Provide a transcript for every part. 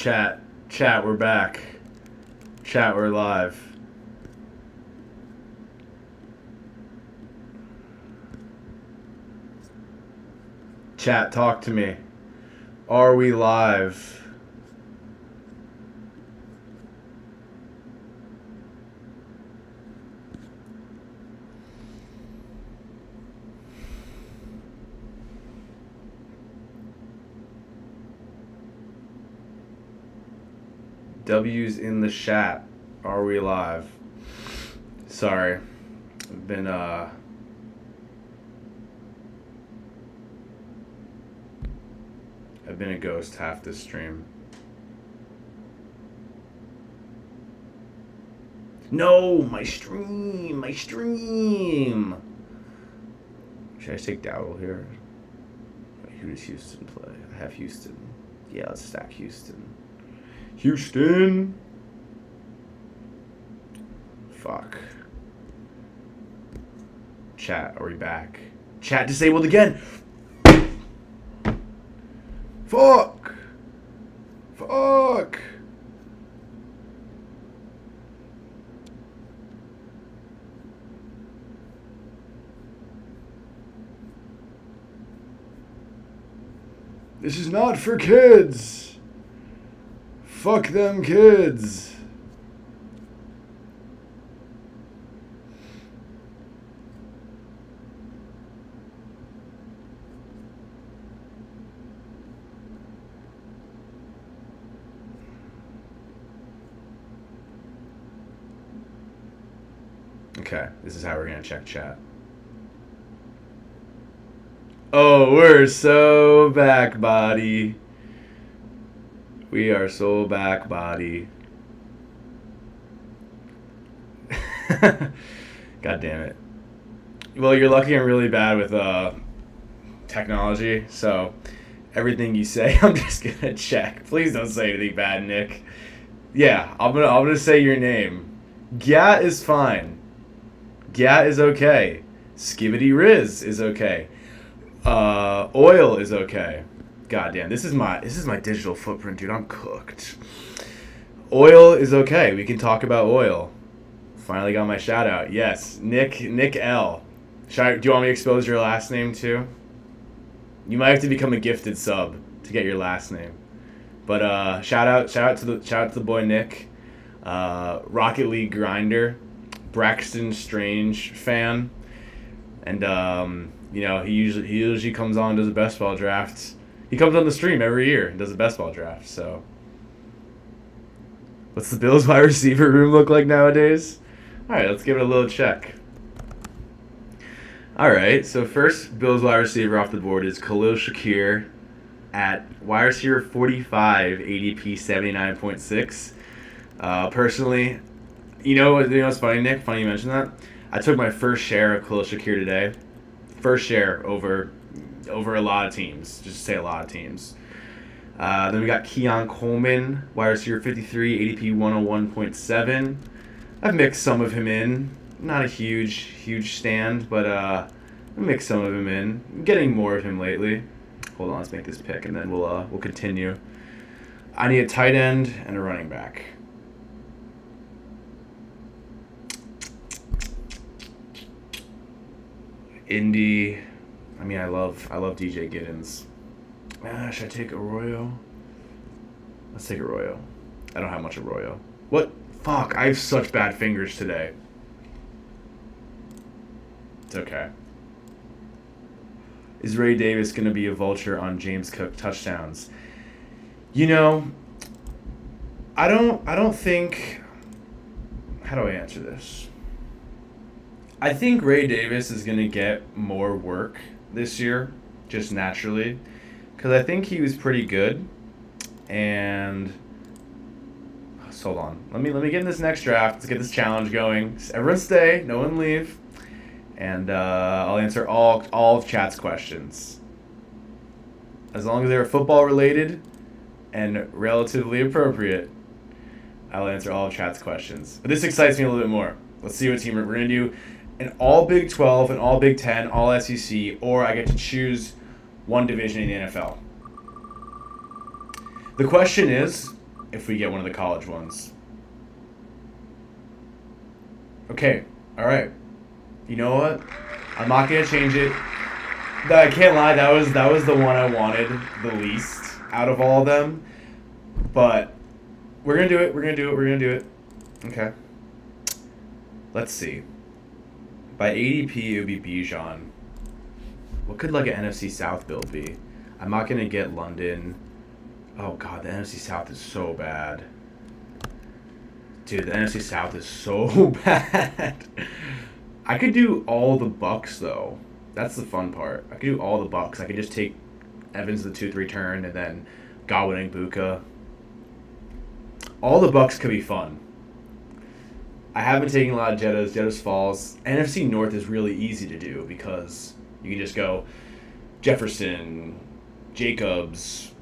Chat, we're back. Chat, we're live. Chat, talk to me. Are we live? W's in the chat. Are we live? Sorry. I've been I've been a ghost half this stream. No, my stream. Should I take Dowdle here? Who does Houston play? I have Houston. Yeah, let's stack Houston. Houston. Fuck. Chat, are we back? Chat disabled again. Fuck. This is not for kids. Fuck them kids. Okay, this is how we're gonna check chat. Oh, we're so back, body. We are so back, body. God damn it. Well, you're lucky I'm really bad with technology, so everything you say, I'm just gonna check. Please don't say anything bad, Nick. Yeah, I'm gonna say your name. Gya is fine. Gya is okay. Skibbity Riz is okay. Oil is okay. God damn, this is my digital footprint, dude. I'm cooked. Oil is okay. We can talk about oil. Finally got my shout out. Yes, Nick L. Do you want me to expose your last name too? You might have to become a gifted sub to get your last name. But shout out to the boy Nick. Rocket League grinder, Braxton Strange fan, and you know, he usually comes on and does a best ball draft. He comes on the stream every year and does a best ball draft. So, what's the Bills wide receiver room look like nowadays? All right, let's give it a little check. All right, so first Bills wide receiver off the board is Khalil Shakir at wide receiver 45, ADP 79.6. Personally, you know what's funny, Nick? Funny you mentioned that. I took my first share of Khalil Shakir today. First share over a lot of teams. Just to say a lot of teams. Then we got Keon Coleman, wide receiver 53, ADP 101.7. I've mixed some of him in. Not a huge stand, but I mixed some of him in. I'm getting more of him lately. Hold on, let's make this pick, and then we'll continue. I need a tight end and a running back. Indy. I mean, I love DJ Giddens. Should I take Arroyo? Let's take Arroyo. I don't have much Arroyo. What? Fuck, I have such bad fingers today. It's okay. Is Ray Davis going to be a vulture on James Cook touchdowns? You know, I don't think... How do I answer this? I think Ray Davis is going to get more work this year, just naturally, because I think he was pretty good. And hold on, let me get in this next draft. Let's get this challenge going. Everyone stay, no one leave, and I'll answer all of chat's questions, as long as they're football related and relatively appropriate. I'll answer all of chat's questions. But this excites me a little bit more. Let's see what team we're gonna do. An all Big 12, an all Big 10, all SEC, or I get to choose one division in the NFL. The question is, if we get one of the college ones. Okay, all right. You know what? I'm not gonna change it. I can't lie. That was the one I wanted the least out of all of them. But we're gonna do it. We're gonna do it. We're gonna do it. Okay. Let's see. By ADP, it would be Bijan. What could like an NFC South build be? I'm not gonna get London. Oh god, the NFC South is so bad. Dude, the NFC South is so bad. I could do all the Bucks though. That's the fun part. I could do all the Bucks. I could just take Evans the 2-3 turn and then Godwin and Buka. All the Bucks could be fun. I have been taking a lot of Jettas. Jettas falls. NFC North is really easy to do because you can just go Jefferson, Jacobs,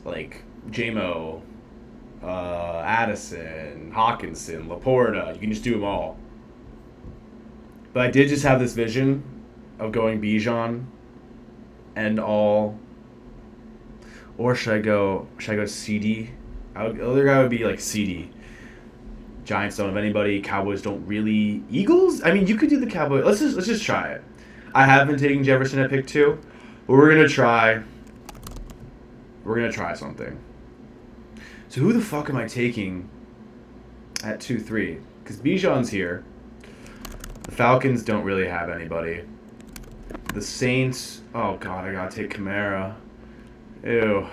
like JMO, Addison, Hawkinson, Laporta. You can just do them all. But I did just have this vision of going Bijan and all. Or should I go CD? The other guy would be like CD. Giants don't have anybody. Cowboys don't really. Eagles? I mean, you could do the Cowboys. Let's just try it. I have been taking Jefferson at pick 2, but we're gonna try. We're gonna try something. So who the fuck am I taking at 2-3? Because Bijan's here. The Falcons don't really have anybody. The Saints. Oh god, I gotta take Kamara. Ew.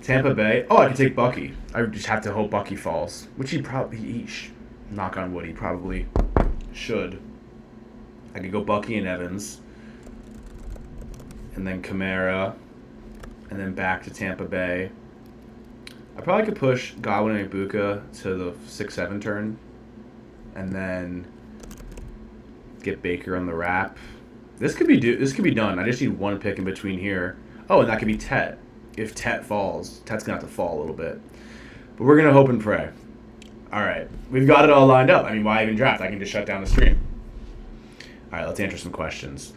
Tampa Bay. Oh, I could take Bucky. I just have to hope Bucky falls, which he probably. Knock on wood, he probably should. I could go Bucky and Evans, and then Kamara, and then back to Tampa Bay. I probably could push Godwin and Ibuka to the 6-7 turn, and then get Baker on the wrap. This could be done. I just need one pick in between here. Oh, and that could be Tet. If Tet falls, Tet's gonna have to fall a little bit, but we're gonna hope and pray. All right, we've got it all lined up. I mean, why even draft? I can just shut down the stream. All right, let's answer some questions.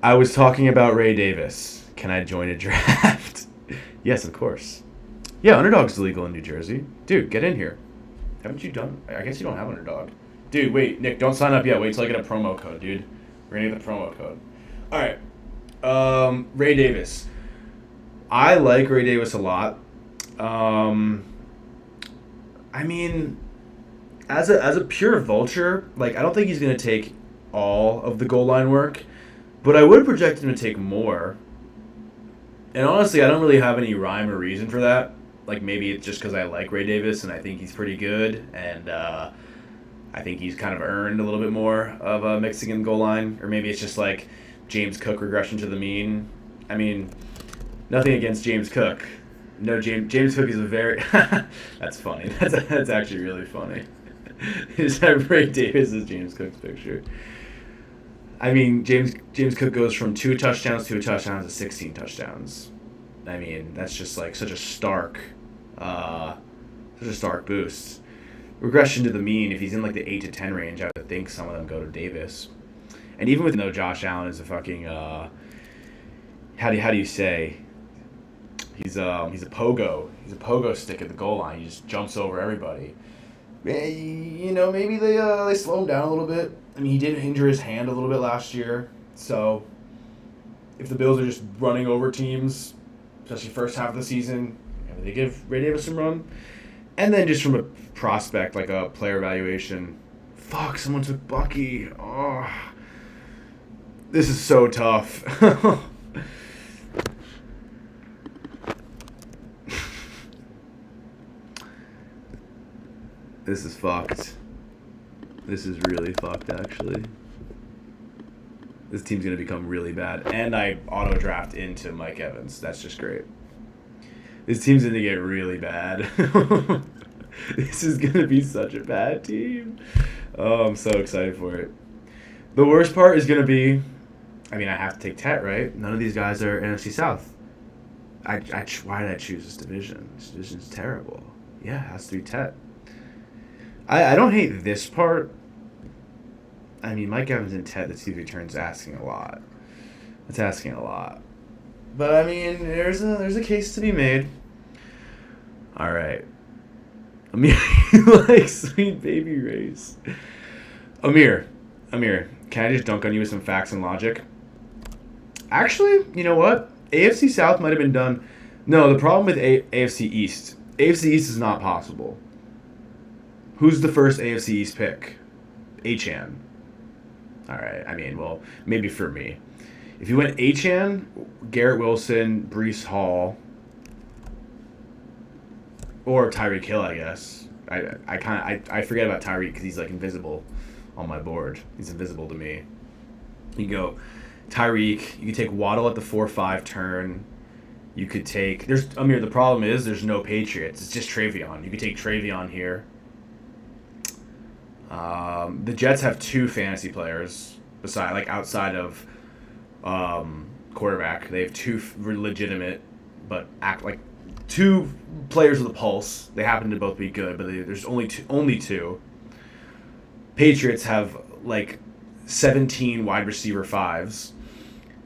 I was talking about Ray Davis. Can I join a draft? Yes, of course. Yeah, Underdog's illegal in New Jersey. Dude, get in here. Haven't you done? I guess you don't have Underdog. Dude, wait, Nick, don't sign up yet. Wait till I get a promo code, dude. We're gonna get the promo code. All right. Ray Davis. I like Ray Davis a lot. I mean, as a pure vulture, like I don't think he's gonna take all of the goal line work, but I would project him to take more. And honestly, I don't really have any rhyme or reason for that. Like maybe it's just because I like Ray Davis and I think he's pretty good, and I think he's kind of earned a little bit more of a mixing in goal line, or maybe it's just like James Cook regression to the mean. I mean, nothing against James Cook. No, James Cook is a very... That's funny. That's actually really funny. You just have Ray Davis as James Cook's picture. I mean, James Cook goes from 2 touchdowns to 16 touchdowns. I mean, that's just like such a stark boost. Regression to the mean, if he's in like the 8 to 10 range, I would think some of them go to Davis. And even with Josh Allen is a fucking how do you say? He's a pogo. He's a pogo stick at the goal line. He just jumps over everybody. Maybe they slow him down a little bit. I mean, he did injure his hand a little bit last year. So if the Bills are just running over teams, especially first half of the season, maybe they give Ray Davis some run. And then just from a prospect, like a player evaluation, fuck, someone took Bucky. Oh, this is so tough. This is fucked. This is really fucked, actually. This team's going to become really bad. And I auto-draft into Mike Evans. That's just great. This team's going to get really bad. This is going to be such a bad team. Oh, I'm so excited for it. The worst part is going to be, I mean, I have to take Tet, right? None of these guys are NFC South. Why did I choose this division? This division's terrible. Yeah, it has to be Tet. I don't hate this part. I mean, Mike Evans and Tet, the two returns, asking a lot. It's asking a lot. But I mean, there's a case to be made. All right. Amir, you like Sweet Baby Race. Amir, can I just dunk on you with some facts and logic? Actually, you know what? AFC South might have been done. No, the problem with AFC East. AFC East is not possible. Who's the first AFC East pick? Achan. All right. I mean, well, maybe for me. If you went Achan, Garrett Wilson, Breece Hall, or Tyreek Hill, I guess. I forget about Tyreek because he's like invisible on my board. He's invisible to me. You go Tyreek. You could take Waddle at the 4-5 turn. You could take Amir. The problem is there's no Patriots. It's just Travion. You could take Travion here. The Jets have 2 fantasy players outside of quarterback. They have 2 legitimate, but act like 2 players with a pulse. They happen to both be good, but there's only two. Patriots have like 17 wide receiver 5s.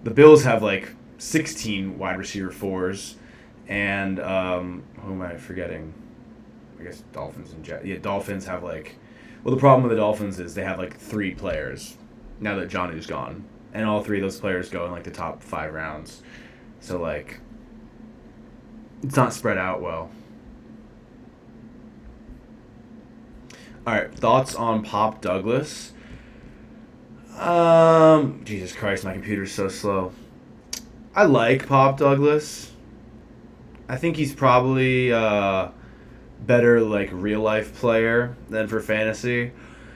The Bills have like 16 wide receiver 4s, and who am I forgetting? I guess Dolphins and Jets. Yeah, Dolphins have like. Well, the problem with the Dolphins is they have like 3 players now that Jonnu's gone, and all 3 of those players go in like the top 5 rounds. So like, it's not spread out well. All right, thoughts on Pop Douglas? Jesus Christ, my computer's so slow. I like Pop Douglas. I think he's probably better like real life player than for fantasy.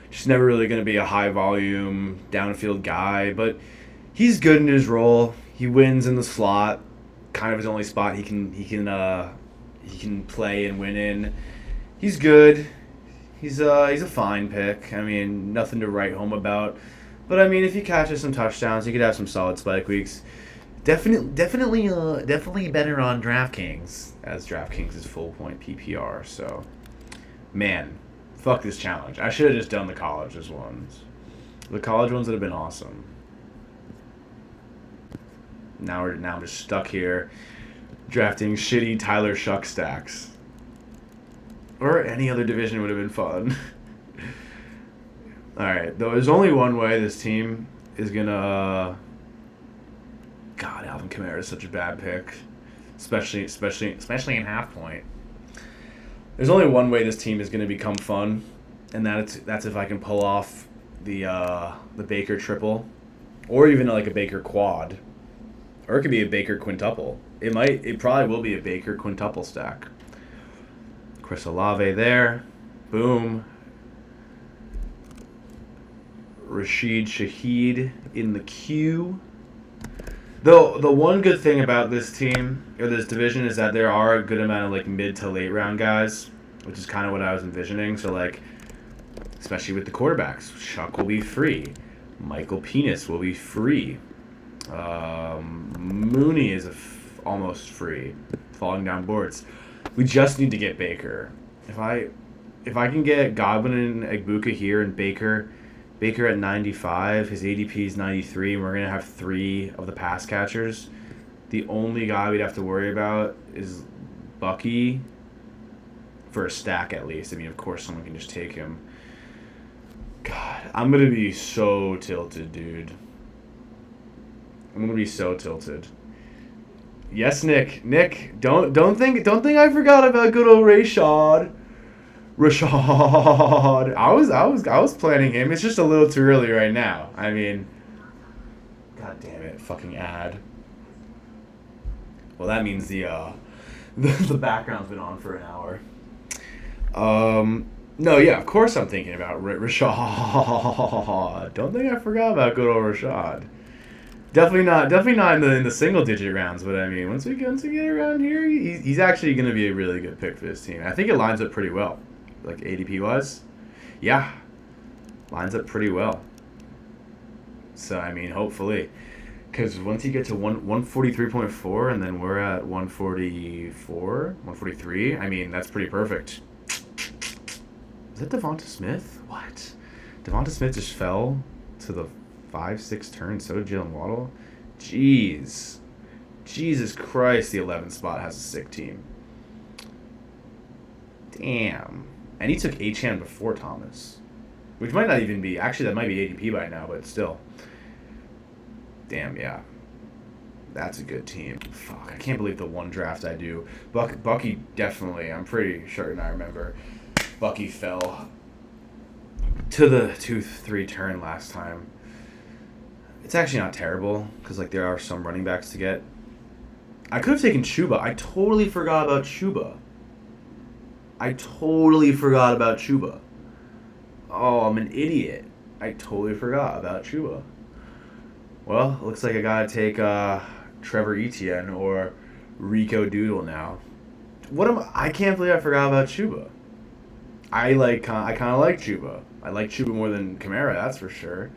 Just never really going to be a high volume downfield guy, but he's good in his role. He wins in the slot, kind of his only spot he can play and win in. He's good. He's a fine pick. I mean, nothing to write home about. But I mean, if he catches some touchdowns, he could have some solid spike weeks. Definitely better on DraftKings, as DraftKings is full point PPR. So, man, fuck this challenge. I should have just done the colleges ones. The college ones would have been awesome. Now I'm just stuck here, drafting shitty Tyler Shuck stacks. Or any other division would have been fun. All right, though. There's only one way this team is gonna. God, Alvin Kamara is such a bad pick, especially in half point. There's only one way this team is going to become fun, and that's if I can pull off the Baker triple, or even like a Baker quad, or it could be a Baker quintuple. It probably will be a Baker quintuple stack. Chris Olave there, boom. Rashid Shaheed in the queue. Though the one good thing about this team or this division is that there are a good amount of like mid to late round guys, which is kind of what I was envisioning. So like, especially with the quarterbacks, Shuck will be free, Michael Penis will be free, Mooney is almost free, falling down boards. We just need to get Baker. If I can get Godwin and Egbuka here and Baker at 95, his ADP is 93, and we're going to have 3 of the pass catchers. The only guy we'd have to worry about is Bucky for a stack at least. I mean, of course, someone can just take him. God, I'm going to be so tilted, dude. I'm going to be so tilted. Yes, Nick. Nick, don't think I forgot about good old Rashad. I was planning him. It's just a little too early right now. I mean, god damn it, fucking ad. Well, that means the background's been on for an hour. No, yeah, of course I'm thinking about Rashad. Don't think I forgot about good old Rashad. Definitely not in the single digit rounds, but I mean, once we get around here, he's actually going to be a really good pick for this team. I think it lines up pretty well. Like ADP was, yeah, lines up pretty well. So I mean, hopefully, because once you get to 143.4 and then we're at 143. I mean, that's pretty perfect. Is that Devonta Smith? What? Devonta Smith just fell to the 5-6 turn. So did Jalen Waddle. Jeez, Jesus Christ! The 11th spot has a sick team. Damn. And he took Achane before Thomas. Which might not even be... Actually, that might be ADP by now, but still. Damn, yeah. That's a good team. Fuck, I can't believe the one draft I do. Bucky definitely, I'm pretty certain I remember. Bucky fell to the 2-3 turn last time. It's actually not terrible, because like there are some running backs to get. I could have taken Chuba. I totally forgot about Chuba. Oh, I'm an idiot. I totally forgot about Chuba. Well, looks like I gotta take Trevor Etienne or Rico Doodle now. I can't believe I forgot about Chuba. I kind of like Chuba. I like Chuba more than Kamara, that's for sure.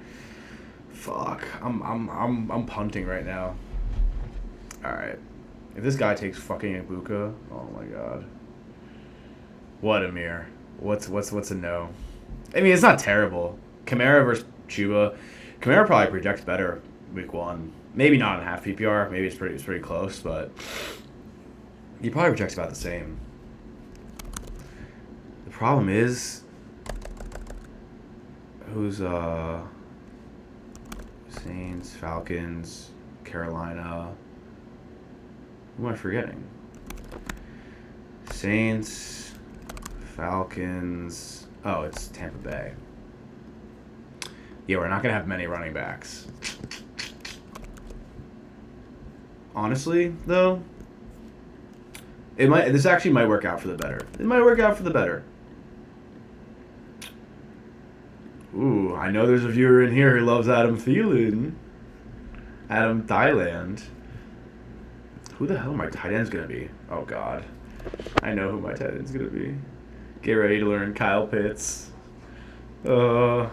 Fuck, I'm punting right now. All right, if this guy takes fucking Ibuka, oh my god. What, Amir? What's a no? I mean, it's not terrible. Kamara versus Chuba. Kamara probably projects better week 1. Maybe not in half PPR. Maybe it's pretty close, but he probably projects about the same. The problem is, who's Saints, Falcons, Carolina. Who am I forgetting? Saints, Falcons. Oh, it's Tampa Bay. Yeah, we're not gonna have many running backs. Honestly, though, this actually might work out for the better. It might work out for the better. Ooh, I know there's a viewer in here who loves Adam Thielen. Adam Thailand. Who the hell are my tight ends gonna be? Oh god. I know who my tight end's gonna be. Get ready to learn Kyle Pitts. The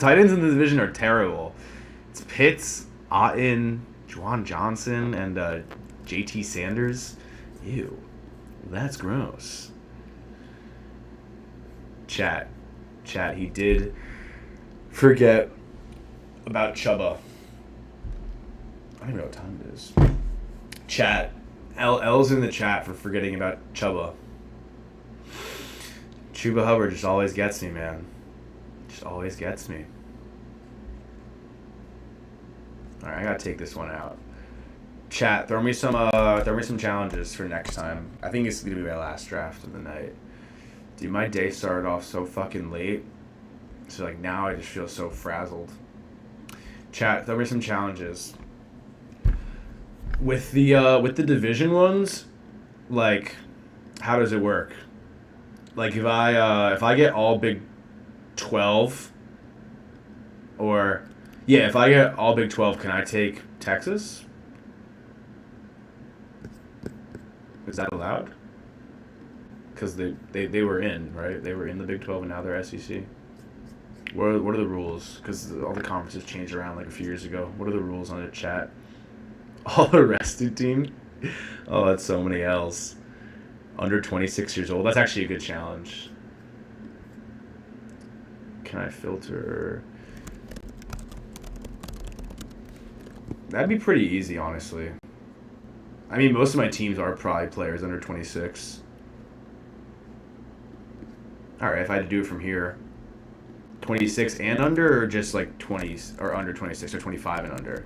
tight ends in the division are terrible. It's Pitts, Otten, Juwan Johnson, and JT Sanders. Ew. That's gross. Chat, he did forget about Chuba. I don't even know what time it is. Chat. L's in the chat for forgetting about Chuba. Chuba Hubbard just always gets me, man. Just always gets me. Alright, I gotta take this one out. Chat, throw me some challenges for next time. I think it's gonna be my last draft of the night. Dude, my day started off so fucking late. So like now I just feel so frazzled. Chat, throw me some challenges. With the division ones, like, how does it work? Like if I get all Big 12, or yeah, if I get all Big 12, can I take Texas? Is that allowed? Because they were in, right? They were in the Big 12 and now they're SEC. What are the rules? Because all the conferences changed around like a few years ago. What are the rules on the chat? All the rested team? Oh, that's so many L's. Under 26 years old. That's actually a good challenge. Can I filter? That'd be pretty easy, honestly. I mean, most of my teams are probably players under 26. Alright, if I had to do it from here. 26 and under, or just like 20 or under 26, or 25 and under?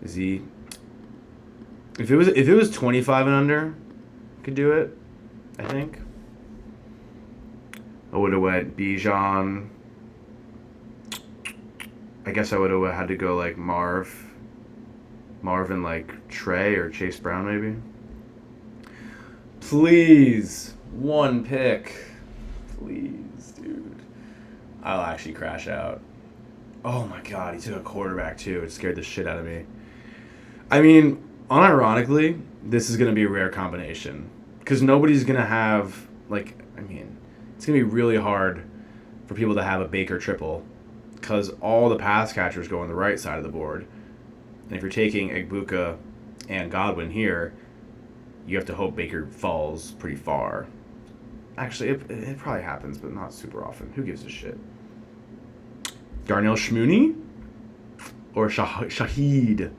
Is he? If it was 25 and under, I could do it, I think. I would have went Bijan. I guess I would have had to go like Marvin, like Trey or Chase Brown maybe. Please, one pick. Please, dude. I'll actually crash out. Oh my god, he took a quarterback too. It scared the shit out of me. I mean, unironically, this is going to be a rare combination. Because nobody's going to have, like, I mean, it's going to be really hard for people to have a Baker triple. Because all the pass catchers go on the right side of the board. And if you're taking Egbuka and Godwin here, you have to hope Baker falls pretty far. Actually, it probably happens, but not super often. Who gives a shit? Darnell Shmooney? Or Shaheed?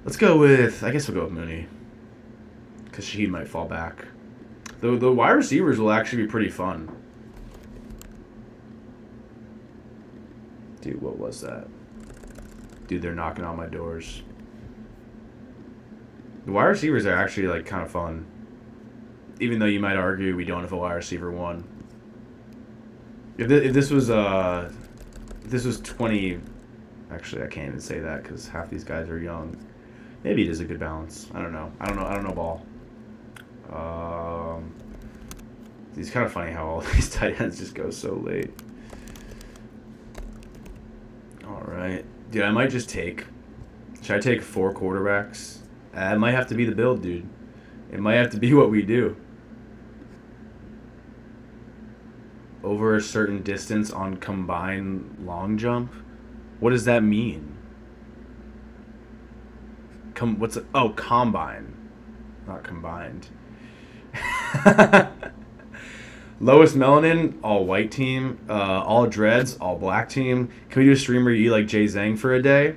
Let's go with, I guess we'll go with Mooney. Because Shaheed might fall back. The wide receivers will actually be pretty fun. Dude, what was that? Dude, they're knocking on my doors. The wide receivers are actually like kind of fun. Even though you might argue we don't have a wide receiver one. If this was 20, actually I can't even say that because half these guys are young. Maybe it is a good balance. I don't know. I don't know ball. It's kind of funny how all these tight ends just go so late. All right, dude. I might just take. Should I take 4 quarterbacks? It might have to be the build, dude. It might have to be what we do. Over a certain distance on combined long jump? What does that mean? Combine. Not combined. Lowest melanin, all white team. All dreads, all black team. Can we do a stream where you eat like Jay Zhang for a day?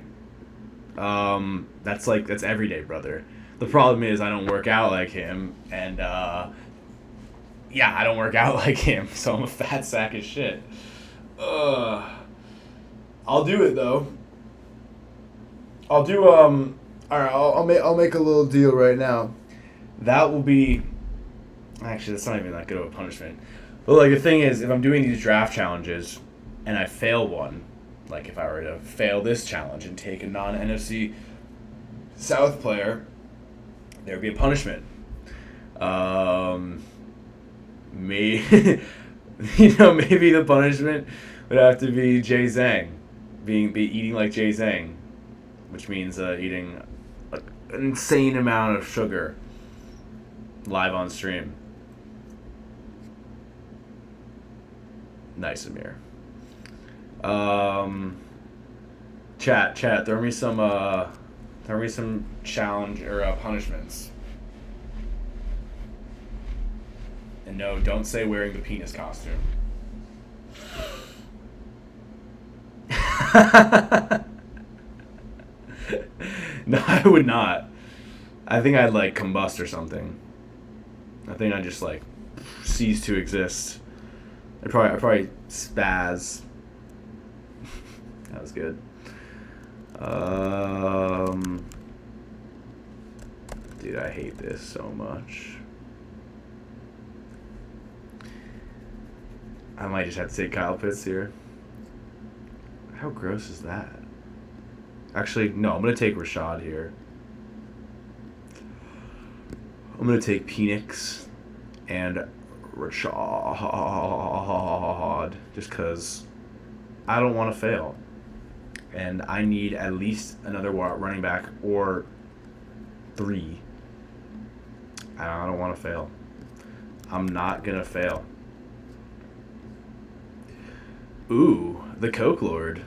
That's every day, brother. The problem is I don't work out like him, and I don't work out like him, so I'm a fat sack of shit. I'll do it though. I'll do all right. I'll make a little deal right now. That will be. Actually, that's not even that good of a punishment. But like the thing is, if I'm doing these draft challenges, and I fail one, like if I were to fail this challenge and take a non-NFC South player, there would be a punishment. Maybe maybe the punishment would have to be Jay Zhang, be eating like Jay Zhang, which means eating an insane amount of sugar live on stream. Nice, Amir. Chat, throw me some challenge or punishments. And no, don't say wearing the penis costume. No, I would not. I think I'd like combust or something. I think I'd just like cease to exist. I'd probably spaz. That was good. Dude, I hate this so much. I might just have to take Kyle Pitts here. How gross is that? Actually, no, I'm going to take Rashad here. I'm going to take Penix and Rashad just because I don't want to fail. And I need at least another running back or 3. I don't want to fail. I'm not going to fail. Ooh, the Coke Lord.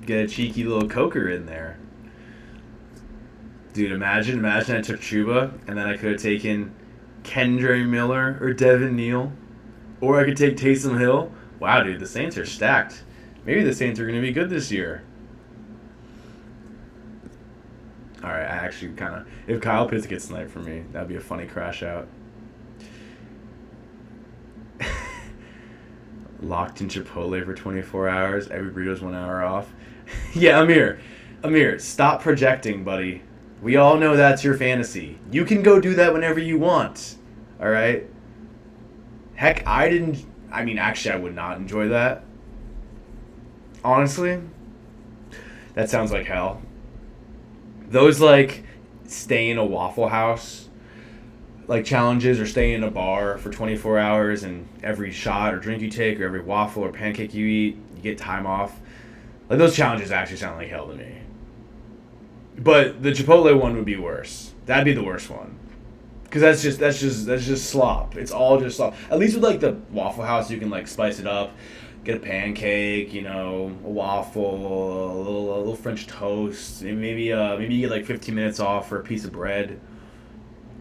Get a cheeky little coker in there. Dude, imagine I took Chuba and then I could have taken Kendre Miller or Devin Neal. Or I could take Taysom Hill. Wow, dude, the Saints are stacked. Maybe the Saints are going to be good this year. Alright, I actually kind of... If Kyle Pitts gets sniped for me, that'd be a funny crash out. Locked in Chipotle for 24 hours. Every burrito's 1 hour off. Yeah, Amir, stop projecting, buddy. We all know that's your fantasy. You can go do that whenever you want. Alright? Heck, actually, I would not enjoy that. Honestly, that sounds like hell. Those, like, stay in a Waffle House, like, challenges, or stay in a bar for 24 hours, and every shot or drink you take, or every waffle or pancake you eat, you get time off. Like, those challenges actually sound like hell to me. But the Chipotle one would be worse. That'd be the worst one. Because that's just slop. It's all just slop. At least with, like, the Waffle House, you can, like, spice it up. Get a pancake, a waffle, a little French toast. Maybe you get like 15 minutes off for a piece of bread.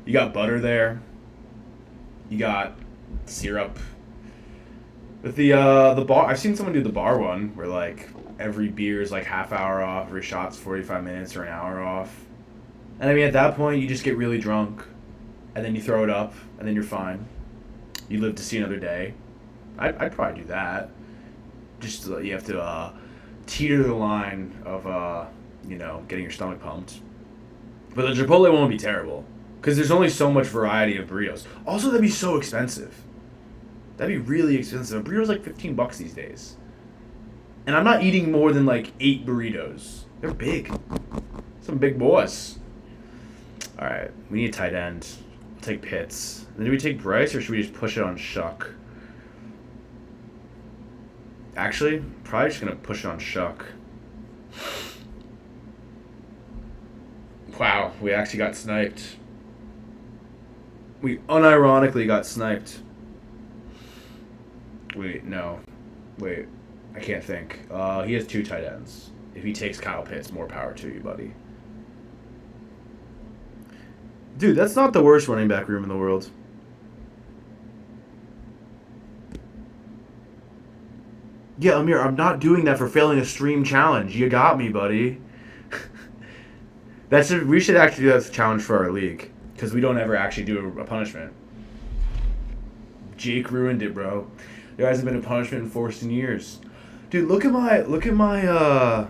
You got butter there. You got syrup. With the bar, I've seen someone do the bar one where like every beer is like half hour off, every shot's 45 minutes or an hour off. And I mean at that point you just get really drunk. and then you throw it up, and then you're fine. You live to see another day. I'd probably do that. Just you have to teeter the line of getting your stomach pumped. But the Chipotle won't be terrible because there's only so much variety of burritos. Also, that'd be so expensive. That'd be really expensive. A burrito's like $15 these days, and I'm not eating more than like 8 burritos. They're big. Some big boys. All right, we need a tight end. We'll take Pitts. Then do we take Bryce or should we just push it on Shuck? Actually, probably just gonna push it on Shuck. Wow, we actually got sniped. We unironically got sniped. Wait, no. Wait, I can't think. He has 2 tight ends. If he takes Kyle Pitts, more power to you, buddy. Dude, that's not the worst running back room in the world. Yeah, Amir, I'm not doing that for failing a stream challenge. You got me, buddy. We should actually do that as a challenge for our league, because we don't ever actually do a punishment. Jake ruined it, bro. There hasn't been a punishment enforced in years. Dude, look at my will.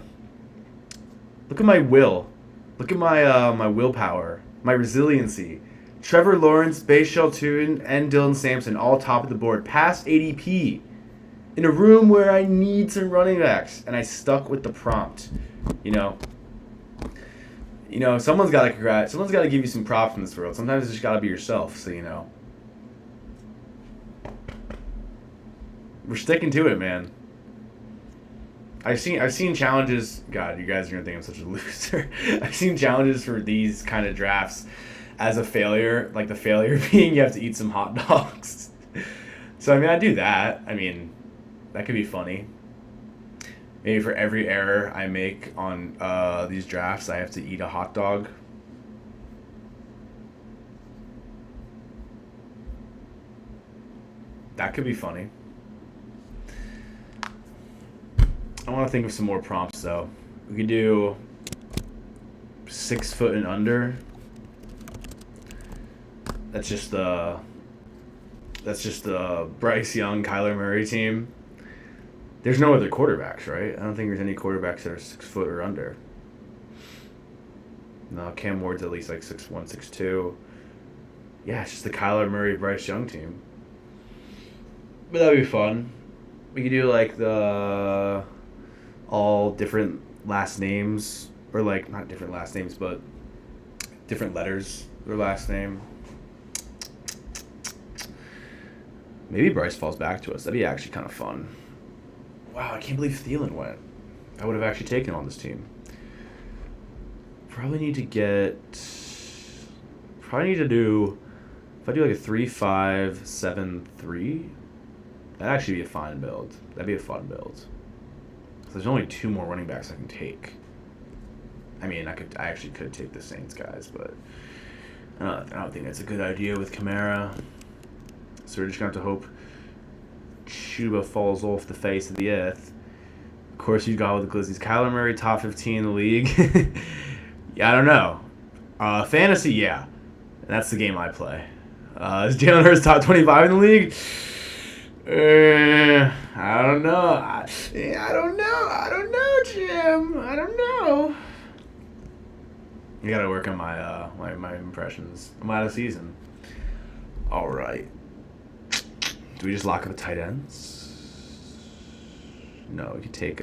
Look at my willpower, my resiliency. Trevor Lawrence, Bashal Tune, and Dylan Sampson all top of the board, past ADP. In a room where I need some running backs, and I stuck with the prompt. Someone's got to give you some props in this world. Sometimes it's just got to be yourself, so We're sticking to it, man. I've seen challenges. God, you guys are gonna think I'm such a loser. I've seen challenges for these kind of drafts as a failure, like the failure being you have to eat some hot dogs. So I do that. That could be funny. Maybe for every error I make on these drafts, I have to eat a hot dog. That could be funny. I want to think of some more prompts, though. We could do 6 foot and under. That's just the Bryce Young, Kyler Murray team. There's no other quarterbacks, right? I don't think there's any quarterbacks that are 6 foot or under. No, Cam Ward's at least like 6'1", 6'2". Yeah, it's just the Kyler Murray, Bryce Young team. But that'd be fun. We could do like the all different last names, or like not different last names, but different letters their last name. Maybe Bryce falls back to us. That'd be actually kind of fun. Wow, I can't believe Thielen went. I would have actually taken on this team. Probably need to do, if I do like a 3-5-7-3, that'd actually be a fine build. That'd be a fun build. So there's only 2 more running backs I can take. I actually could take the Saints guys, but I don't think that's a good idea with Kamara. So we're just going to have to hope Chuba falls off the face of the earth. Of course, you got with the Glizzies. Kyler Murray, top 15 in the league. Yeah, I don't know. Fantasy, yeah. That's the game I play. Is Jalen Hurts top 25 in the league? I don't know. I don't know, Jim. I don't know. You gotta work on my my impressions. I'm out of season. All right. Do we just lock up the tight ends? No, we could take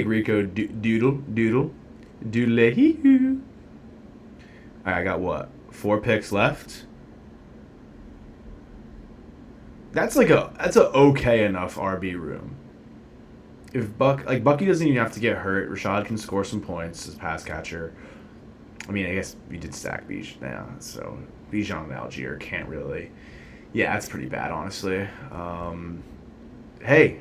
Rico Doodle. Doodle-hee-hoo. All right, I got what? 4 picks left. That's an okay enough RB room. If Bucky doesn't even have to get hurt, Rashad can score some points as pass catcher. I guess we did stack Bijan now, so Bijan and Algier can't really. Yeah, that's pretty bad, honestly. Hey,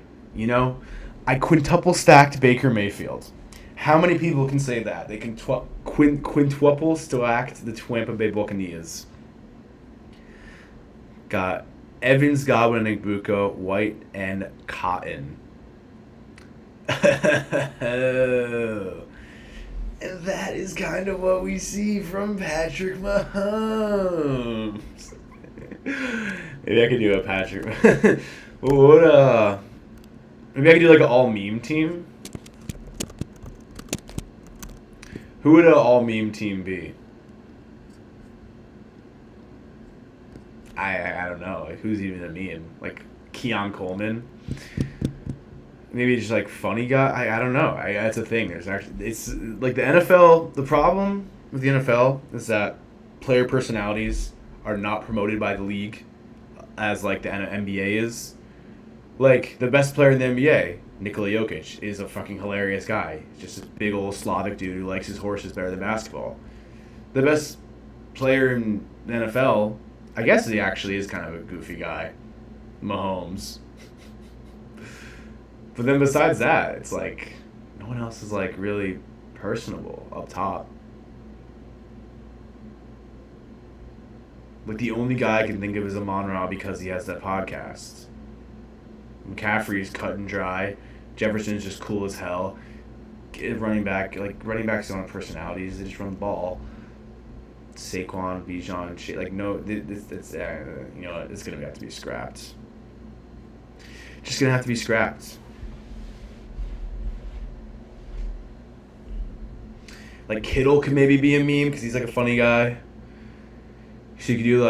I quintuple stacked Baker Mayfield. How many people can say that? They can quintuple stacked the Tampa Bay Buccaneers. Got Evans, Godwin, Igbuka, White, and Cotton. And that is kind of what we see from Patrick Mahomes. Maybe I could do a Patrick. What maybe I could do like an all meme team. Who would an all meme team be? I don't know. Like, who's even a meme? Like Keon Coleman. Maybe just like funny guy. I don't know. That's a thing. There's actually it's like the NFL. The problem with the NFL is that player personalities are not promoted by the league as like the NBA is. Like the best player in the NBA, Nikola Jokic, is a fucking hilarious guy. He's just a big old Slavic dude who likes his horses better than basketball. The best player in the NFL, I guess he actually is kind of a goofy guy, Mahomes. But then besides that, it's like no one else is like really personable up top. Like the only guy I can think of is Amon-Ra because he has that podcast. McCaffrey's cut and dry. Jefferson's just cool as hell. Running backs don't have personalities. They just run the ball. Saquon, Bijan, shit. Like no, it's you know it's gonna have to be scrapped. Just gonna have to be scrapped. Like Kittle could maybe be a meme because he's like a funny guy. So you could do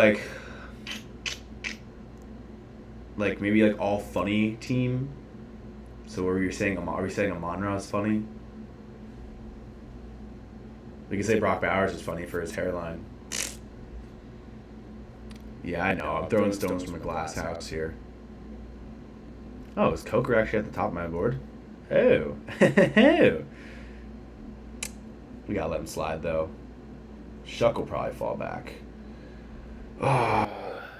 like maybe like all funny team. So are we saying Amon-Ra is funny? We could say Brock Bowers is funny for his hairline. Yeah, I know. I'm throwing stones from a glass house here. Oh, is Coker actually at the top of my board? Oh. We gotta let him slide though. Shuck will probably fall back. Ah,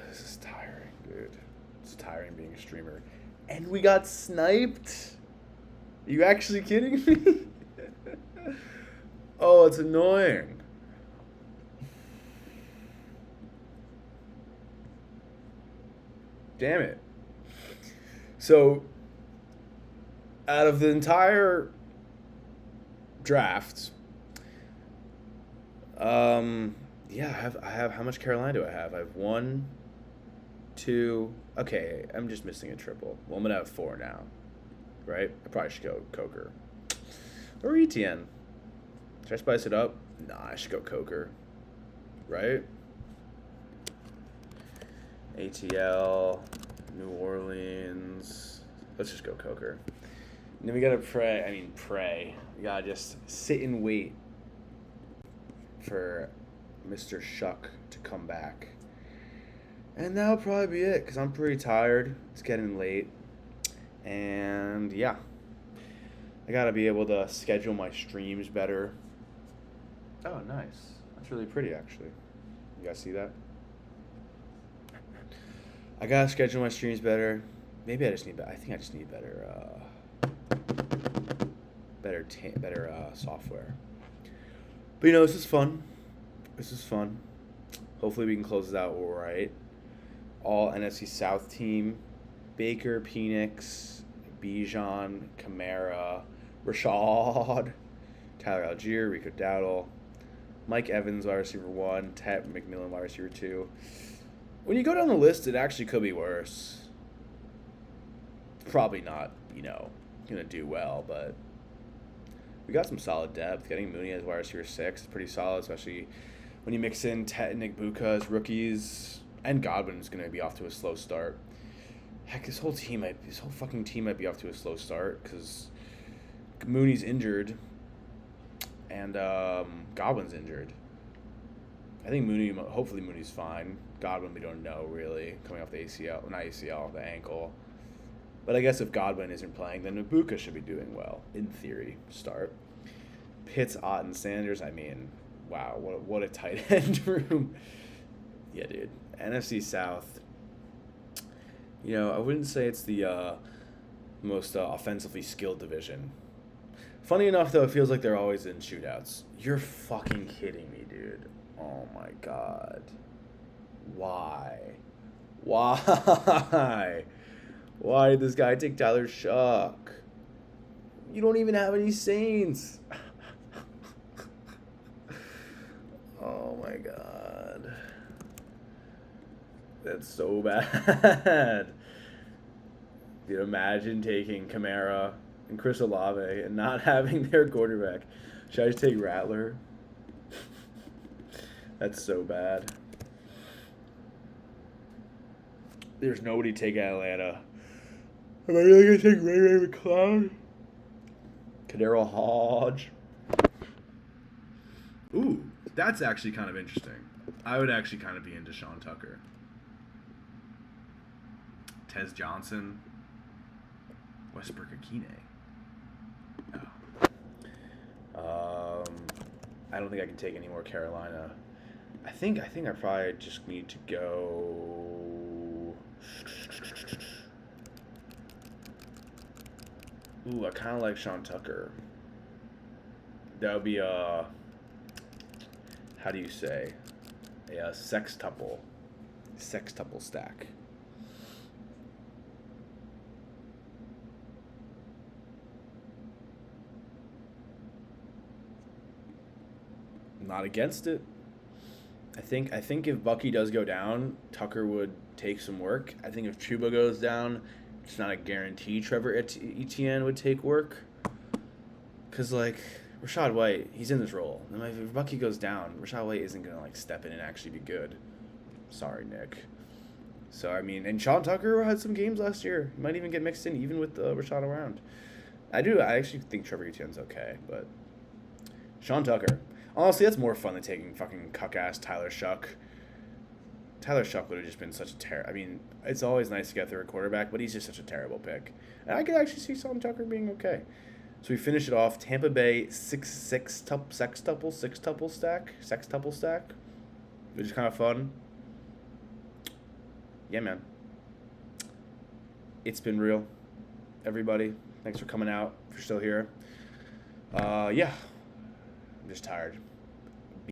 this is tiring, dude. It's tiring being a streamer. And we got sniped? Are you actually kidding me? Oh, it's annoying. Damn it. So, out of the entire draft, yeah, I have how much Carolina do I have? I have 1, 2. Okay, I'm just missing a triple. Well, I'm gonna have 4 now, right? I probably should go Coker or ETN. Should I spice it up? Nah, I should go Coker, right? ATL, New Orleans. Let's just go Coker. And then we gotta pray. We gotta just sit and wait for Mr. Shuck to come back. And that'll probably be it, because I'm pretty tired. It's getting late. And yeah. I gotta be able to schedule my streams better. Oh, nice. That's really pretty, actually. You guys see that? I gotta schedule my streams better. Maybe I think I just need better software. But you know, this is fun. Hopefully we can close this out all right. All NFC South team: Baker, Penix, Bijan, Kamara, Rashad, Tyler Algier, Rico Dowdle, Mike Evans, wide receiver 1, Ted McMillan, wide receiver 2. When you go down the list, it actually could be worse. Probably not, gonna do well, but we got some solid depth. Getting Mooney as wide receiver 6 is pretty solid, especially when you mix in Tet and Nick Buka as rookies, and Godwin is gonna be off to a slow start. Heck, this whole fucking team might be off to a slow start because Mooney's injured and Godwin's injured. I think hopefully Mooney's fine. Godwin, we don't know really, coming off the the ankle. But I guess if Godwin isn't playing, then Ibuka should be doing well, in theory, start. Pitts, Ott, and Sanders, wow, what a tight end room. Yeah, dude. NFC South, I wouldn't say it's the most offensively skilled division. Funny enough, though, it feels like they're always in shootouts. You're fucking kidding me, dude. Oh, my God. Why? Why did this guy take Tyler Shuck? You don't even have any Saints. Oh, my God. That's so bad. Dude, imagine taking Kamara and Chris Olave and not having their quarterback. Should I just take Rattler? That's so bad. There's nobody to take Atlanta. Am I really gonna take Ray McCloud? Kadero Hodge. Ooh, that's actually kind of interesting. I would actually kind of be into Sean Tucker. Tez Johnson. Westbrook Akine. Oh. I don't think I can take any more Carolina. I think I probably just need to go. Ooh, I kind of like Sean Tucker. That would be a, how do you say, a sextuple stack. Not against it. I think if Bucky does go down, Tucker would take some work. I think if Chuba goes down, it's not a guarantee Trevor Etienne would take work. Because, like, Rachaad White, he's in this role. And if Bucky goes down, Rachaad White isn't going to, like, step in and actually be good. Sorry, Nick. So, I mean, and Sean Tucker had some games last year. He might even get mixed in, even with Rachaad around. I actually think Trevor Etienne's okay, but Sean Tucker. Honestly, that's more fun than taking fucking cuck-ass Tyler Shuck. Tyler Shuck would have just been such a terrible... I mean, it's always nice to get through a quarterback, but he's just such a terrible pick. And I could actually see Sean Tucker being okay. So we finish it off. Tampa Bay sextuple stack, which is kind of fun. Yeah, man. It's been real. Everybody, thanks for coming out. If you're still here. Yeah. I'm just tired.